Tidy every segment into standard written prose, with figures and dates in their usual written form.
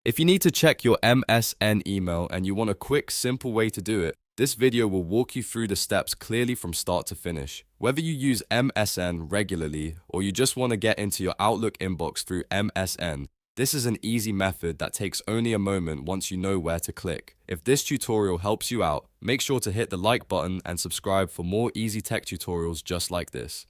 If you need to check your MSN email and you want a quick, simple way to do it, this video will walk you through the steps clearly from start to finish. Whether you use MSN regularly or you just want to get into your Outlook inbox through MSN, this is an easy method that takes only a moment once you know where to click. If this tutorial helps you out, make sure to hit the like button and subscribe for more easy tech tutorials just like this.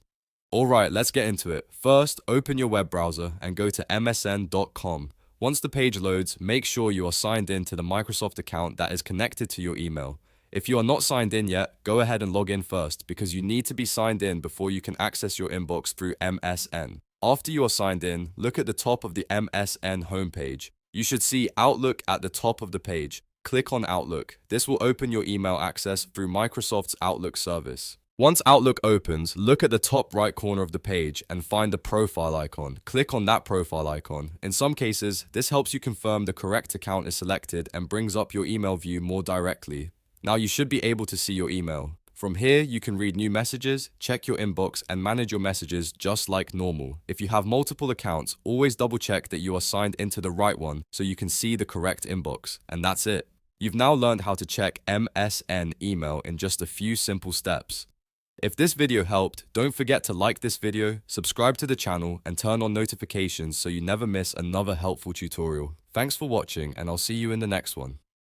Alright, let's get into it. First, open your web browser and go to msn.com. Once the page loads, make sure you are signed in to the Microsoft account that is connected to your email. If you are not signed in yet, go ahead and log in first because you need to be signed in before you can access your inbox through MSN. After you are signed in, look at the top of the MSN homepage. You should see Outlook at the top of the page. Click on Outlook. This will open your email access through Microsoft's Outlook service. Once Outlook opens, look at the top right corner of the page and find the profile icon. Click on that profile icon. In some cases, this helps you confirm the correct account is selected and brings up your email view more directly. Now you should be able to see your email. From here, you can read new messages, check your inbox, and manage your messages just like normal. If you have multiple accounts, always double check that you are signed into the right one so you can see the correct inbox. And that's it. You've now learned how to check MSN email in just a few simple steps. If this video helped, don't forget to like this video, subscribe to the channel, and turn on notifications so you never miss another helpful tutorial. Thanks for watching, and I'll see you in the next one.